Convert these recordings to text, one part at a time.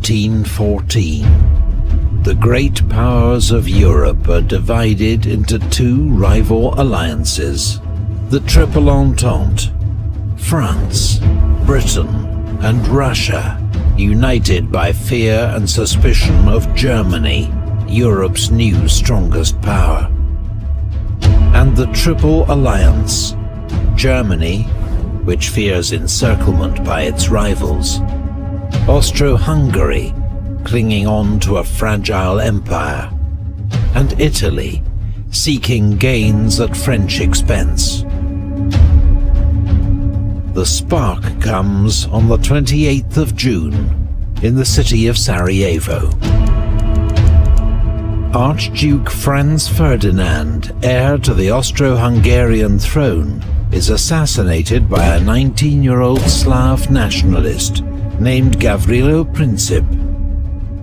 1914. The great powers of Europe are divided into two rival alliances, the Triple Entente. France, Britain, and Russia, united by fear and suspicion of Germany, Europe's new strongest power. And the Triple Alliance, Germany, which fears encirclement by its rivals, Austro-Hungary, clinging on to a fragile empire, and Italy, seeking gains at French expense. The spark comes on the 28th of June in the city of Sarajevo. Archduke Franz Ferdinand, heir to the Austro-Hungarian throne, is assassinated by a 19-year-old Slav nationalist named Gavrilo Princip.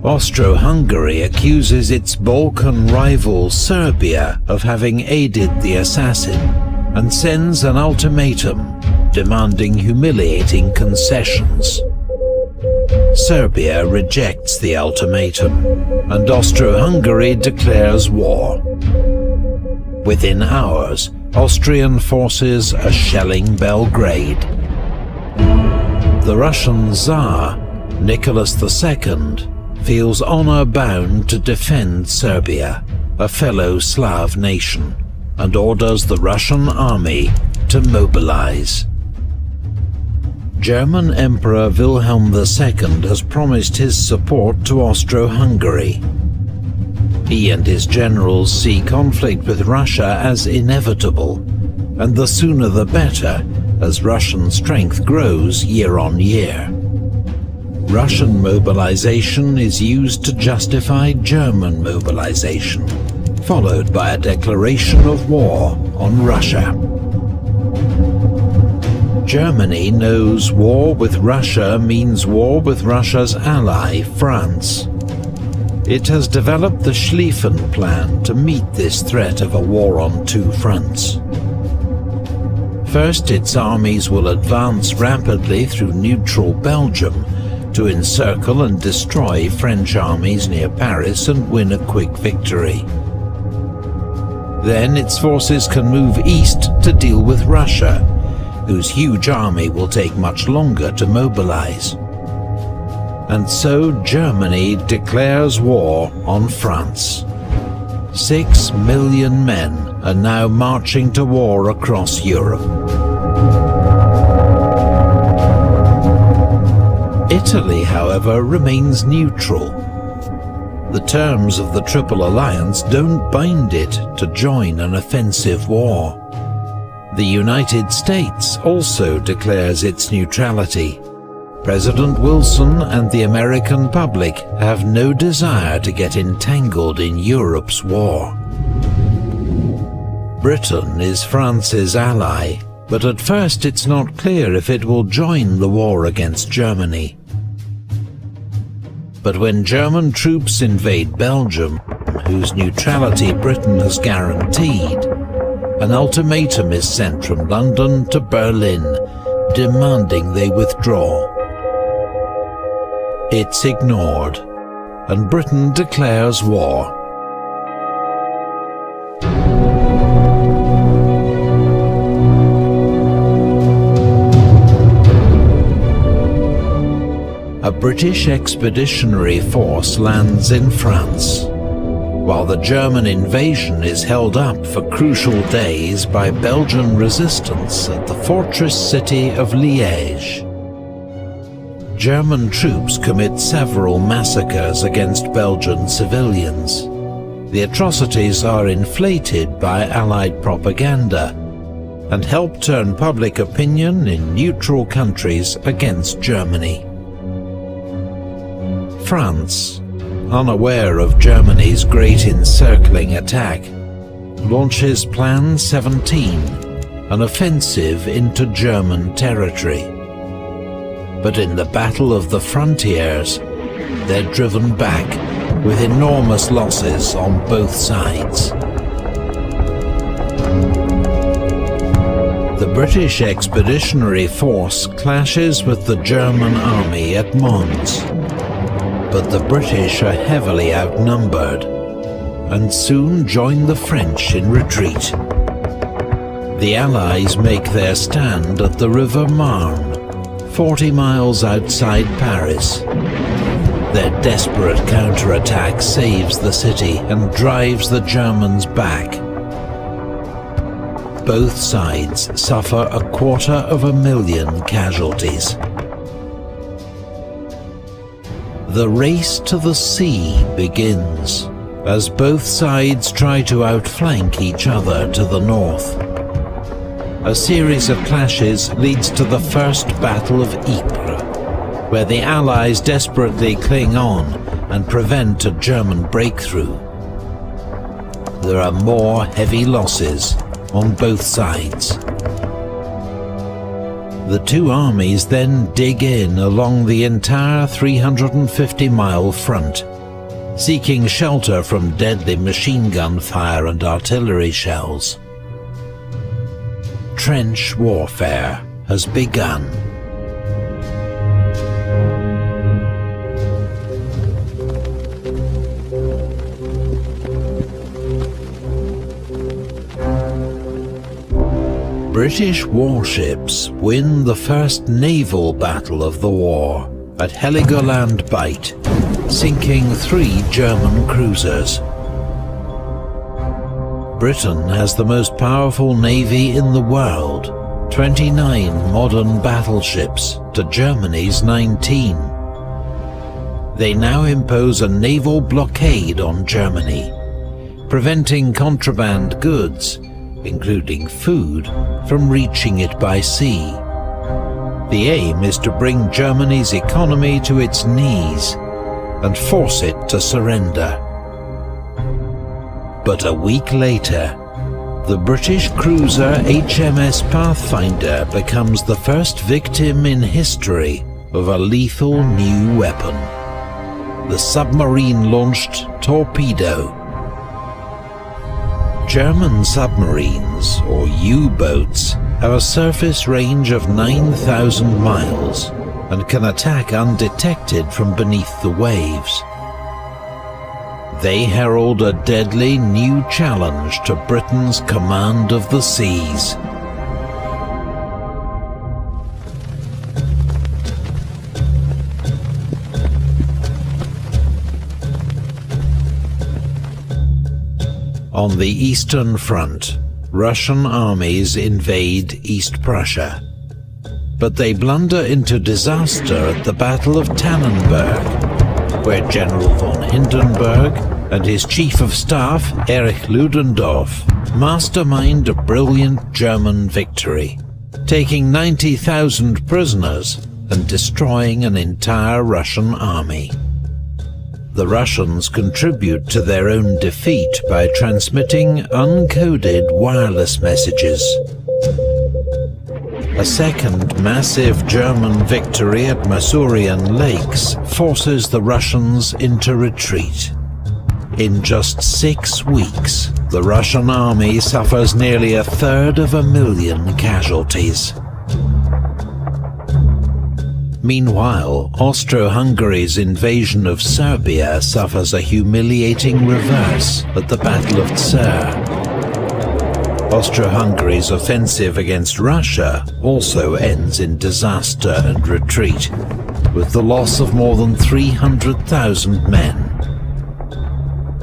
Austro-Hungary accuses its Balkan rival Serbia of having aided the assassin and sends an ultimatum demanding humiliating concessions. Serbia rejects the ultimatum, and Austro-Hungary declares war. Within hours, Austrian forces are shelling Belgrade. The Russian Tsar, Nicholas II, feels honor-bound to defend Serbia, a fellow Slav nation, and orders the Russian army to mobilize. German Emperor Wilhelm II has promised his support to Austro-Hungary. He and his generals see conflict with Russia as inevitable, and the sooner the better, as Russian strength grows year on year. Russian mobilization is used to justify German mobilization, followed by a declaration of war on Russia. Germany knows war with Russia means war with Russia's ally, France. It has developed the Schlieffen Plan to meet this threat of a war on two fronts. First, its armies will advance rapidly through neutral Belgium to encircle and destroy French armies near Paris and win a quick victory. Then its forces can move east to deal with Russia, whose huge army will take much longer to mobilize. And so Germany declares war on France. 6 million men are now marching to war across Europe. Italy, however, remains neutral. The terms of the Triple Alliance don't bind it to join an offensive war. The United States also declares its neutrality. President Wilson and the American public have no desire to get entangled in Europe's war. Britain is France's ally, but at first it's not clear if it will join the war against Germany. But when German troops invade Belgium, whose neutrality Britain has guaranteed, an ultimatum is sent from London to Berlin, demanding they withdraw. It's ignored, and Britain declares war. A British expeditionary force lands in France, while the German invasion is held up for crucial days by Belgian resistance at the fortress city of Liège. German troops commit several massacres against Belgian civilians. The atrocities are inflated by Allied propaganda and help turn public opinion in neutral countries against Germany. France, unaware of Germany's great encircling attack, launches Plan 17, an offensive into German territory. But in the Battle of the Frontiers, they're driven back with enormous losses on both sides. The British Expeditionary Force clashes with the German army at Mons. But the British are heavily outnumbered and soon join the French in retreat. The Allies make their stand at the River Marne, 40 miles outside Paris. Their desperate counterattack saves the city and drives the Germans back. Both sides suffer 250,000 casualties. The race to the sea begins, as both sides try to outflank each other to the north. A series of clashes leads to the First Battle of Ypres, where the Allies desperately cling on and prevent a German breakthrough. There are more heavy losses on both sides. The two armies then dig in along the entire 350-mile front, seeking shelter from deadly machine gun fire and artillery shells. Trench warfare has begun. British warships win the first naval battle of the war at Heligoland Bight, sinking 3 German cruisers. Britain has the most powerful navy in the world, 29 modern battleships to Germany's 19. They now impose a naval blockade on Germany, preventing contraband goods, including food, from reaching it by sea. The aim is to bring Germany's economy to its knees and force it to surrender. But a week later, the British cruiser HMS Pathfinder becomes the first victim in history of a lethal new weapon: the submarine-launched torpedo. German submarines, or U-boats, have a surface range of 9,000 miles and can attack undetected from beneath the waves. They herald a deadly new challenge to Britain's command of the seas. On the Eastern Front, Russian armies invade East Prussia, but they blunder into disaster at the Battle of Tannenberg, where General von Hindenburg and his Chief of Staff, Erich Ludendorff, mastermind a brilliant German victory, taking 90,000 prisoners and destroying an entire Russian army. The Russians contribute to their own defeat by transmitting uncoded wireless messages. A second massive German victory at Masurian Lakes forces the Russians into retreat. In just 6 weeks, the Russian army suffers nearly 250,000 casualties. Meanwhile, Austro-Hungary's invasion of Serbia suffers a humiliating reverse at the Battle of Tser. Austro-Hungary's offensive against Russia also ends in disaster and retreat, with the loss of more than 300,000 men.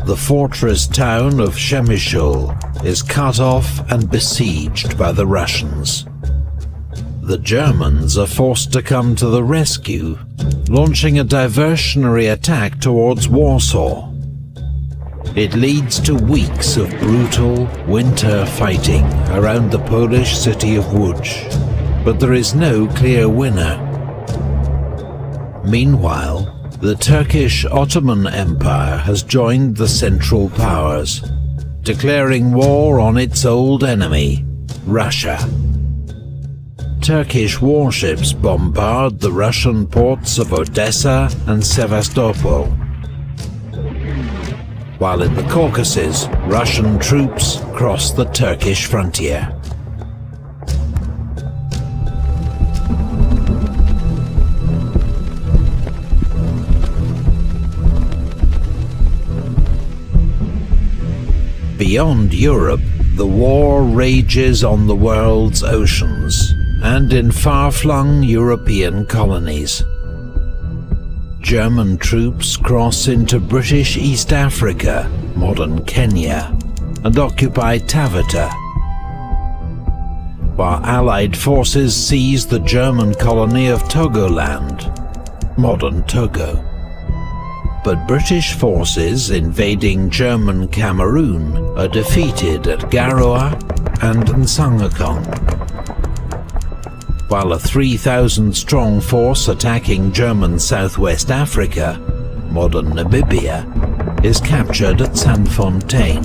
The fortress town of Przemysl is cut off and besieged by the Russians. The Germans are forced to come to the rescue, launching a diversionary attack towards Warsaw. It leads to weeks of brutal winter fighting around the Polish city of Łódź, but there is no clear winner. Meanwhile, the Turkish Ottoman Empire has joined the Central Powers, declaring war on its old enemy, Russia. Turkish warships bombard the Russian ports of Odessa and Sevastopol, while in the Caucasus, Russian troops cross the Turkish frontier. Beyond Europe, the war rages on the world's oceans and in far-flung European colonies. German troops cross into British East Africa, modern Kenya, and occupy Taveta, while Allied forces seize the German colony of Togoland, modern Togo. But British forces invading German Cameroon are defeated at Garoua and Nsangakong, while a 3,000-strong force attacking German Southwest Africa, modern Namibia, is captured at Sanfontaine.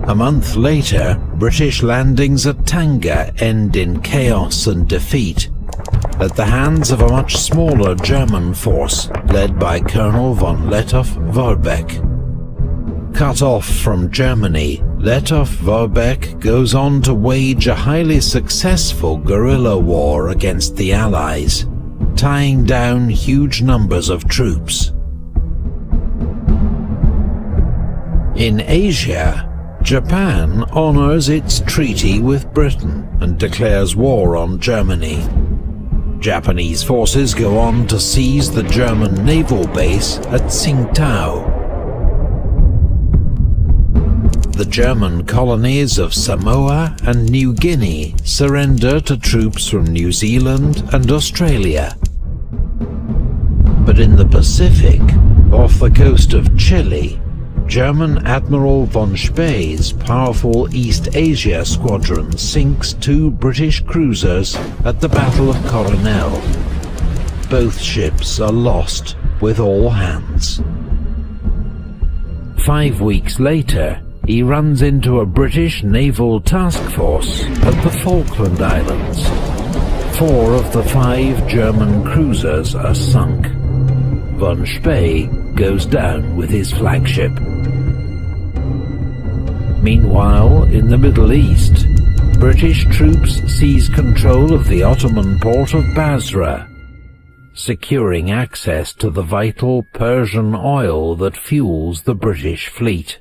A month later, British landings at Tanga end in chaos and defeat at the hands of a much smaller German force led by Colonel von Lettow-Vorbeck. Cut off from Germany, Lettow-Vorbeck goes on to wage a highly successful guerrilla war against the Allies, tying down huge numbers of troops. In Asia, Japan honors its treaty with Britain and declares war on Germany. Japanese forces go on to seize the German naval base at Tsingtao. The German colonies of Samoa and New Guinea surrender to troops from New Zealand and Australia. But in the Pacific, off the coast of Chile, German Admiral von Spee's powerful East Asia squadron sinks 2 British cruisers at the Battle of Coronel. Both ships are lost with all hands. 5 weeks later, he runs into a British naval task force at the Falkland Islands. 4 of the 5 German cruisers are sunk. Von Spee goes down with his flagship. Meanwhile, in the Middle East, British troops seize control of the Ottoman port of Basra, securing access to the vital Persian oil that fuels the British fleet.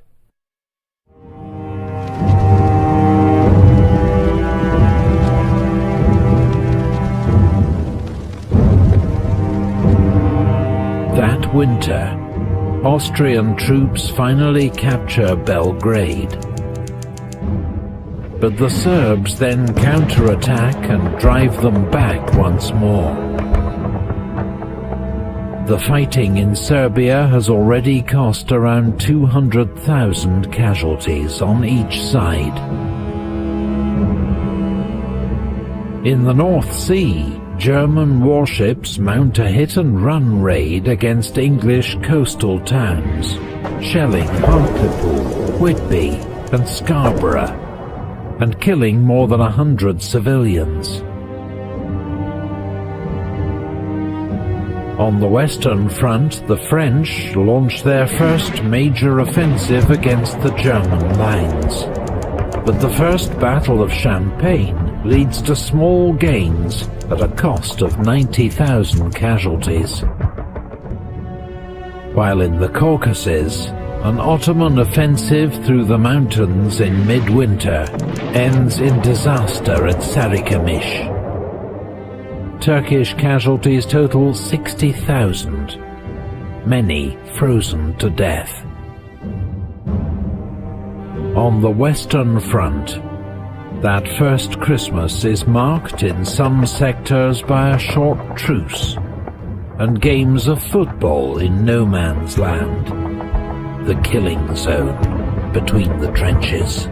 That winter, Austrian troops finally capture Belgrade. But the Serbs then counterattack and drive them back once more. The fighting in Serbia has already cost around 200,000 casualties on each side. In the North Sea, German warships mount a hit-and-run raid against English coastal towns, shelling Hartlepool, Whitby and Scarborough, and killing more than 100 civilians. On the Western Front, the French launched their first major offensive against the German lines. But the First Battle of Champagne leads to small gains at a cost of 90,000 casualties. While in the Caucasus, an Ottoman offensive through the mountains in midwinter ends in disaster at Sarıkamış. Turkish casualties total 60,000, many frozen to death. On the Western Front, that first Christmas is marked in some sectors by a short truce and games of football in no man's land, the killing zone between the trenches.